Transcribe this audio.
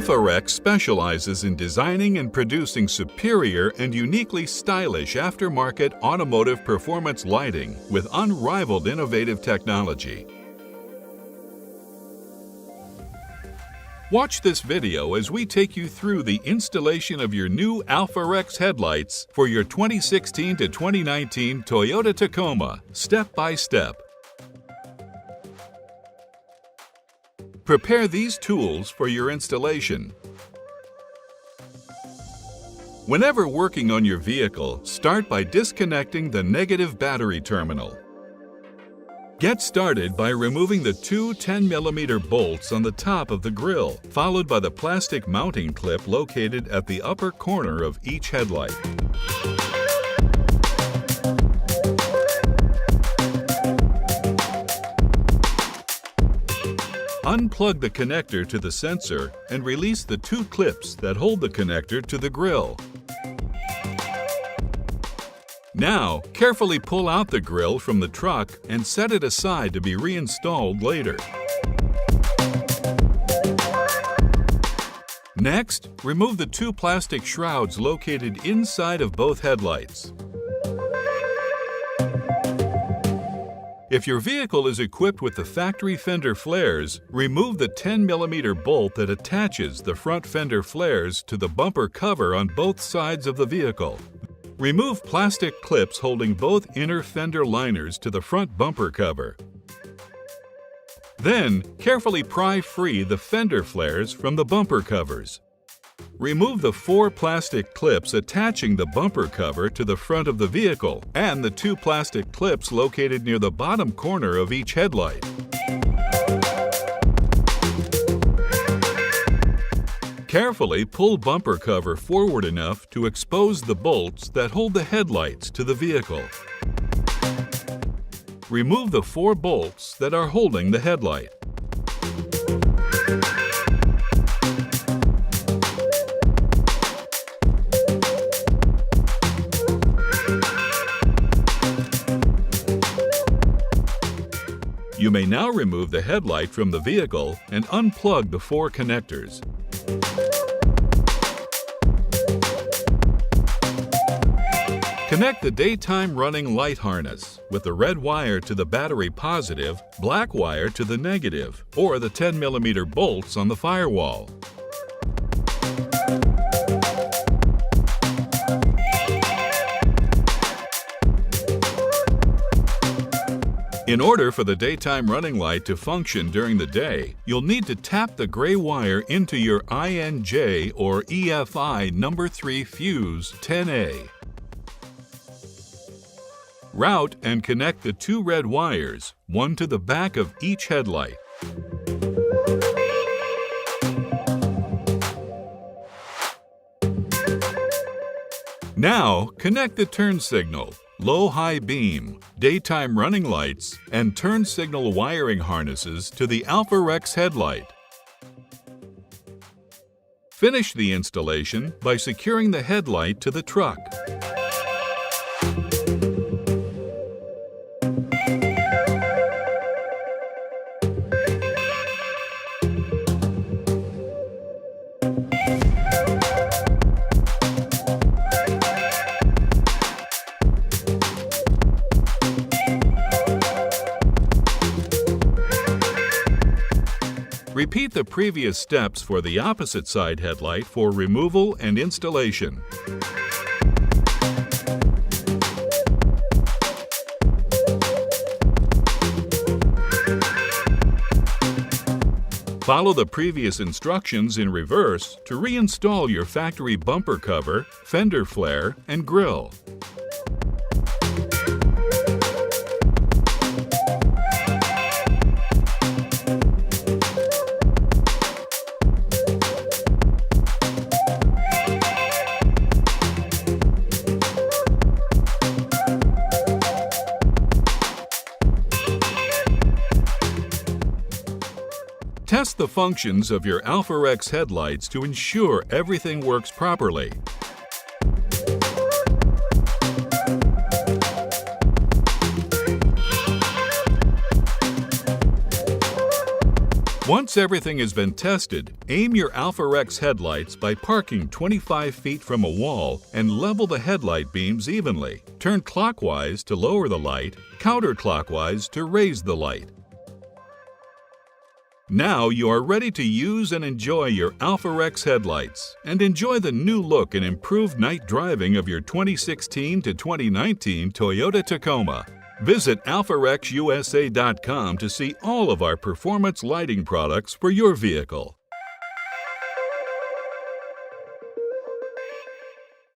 AlphaRex specializes in designing and producing superior and uniquely stylish aftermarket automotive performance lighting with unrivaled innovative technology. Watch this video as we take you through the installation of your new AlphaRex headlights for your 2016 to 2019 Toyota Tacoma, step by step. Prepare these tools for your installation. Whenever working on your vehicle, start by disconnecting the negative battery terminal. Get started by removing the two 10mm bolts on the top of the grille, followed by the plastic mounting clip located at the upper corner of each headlight. Unplug the connector to the sensor and release the two clips that hold the connector to the grille. Now, carefully pull out the grille from the truck and set it aside to be reinstalled later. Next, remove the two plastic shrouds located inside of both headlights. If your vehicle is equipped with the factory fender flares, remove the 10mm bolt that attaches the front fender flares to the bumper cover on both sides of the vehicle. Remove plastic clips holding both inner fender liners to the front bumper cover. Then, carefully pry free the fender flares from the bumper covers. Remove the four plastic clips attaching the bumper cover to the front of the vehicle and the two plastic clips located near the bottom corner of each headlight. Carefully pull bumper cover forward enough to expose the bolts that hold the headlights to the vehicle. Remove the four bolts that are holding the headlight. You may now remove the headlight from the vehicle and unplug the four connectors. Connect the daytime running light harness with the red wire to the battery positive, black wire to the negative, or the 10mm bolts on the firewall. In order for the daytime running light to function during the day, you'll need to tap the gray wire into your INJ or EFI number 3 fuse 10A. Route and connect the two red wires, one to the back of each headlight. Now, connect the turn signal, low-high beam, daytime running lights, and turn signal wiring harnesses to the AlphaRex headlight. Finish the installation by securing the headlight to the truck. Repeat the previous steps for the opposite side headlight for removal and installation. Follow the previous instructions in reverse to reinstall your factory bumper cover, fender flare, and grille. Test the functions of your AlphaRex headlights to ensure everything works properly. Once everything has been tested, aim your AlphaRex headlights by parking 25 feet from a wall and level the headlight beams evenly. Turn clockwise to lower the light, counterclockwise to raise the light. Now you are ready to use and enjoy your AlphaRex headlights and enjoy the new look and improved night driving of your 2016 to 2019 Toyota Tacoma. Visit AlphaRexUSA.com to see all of our performance lighting products for your vehicle.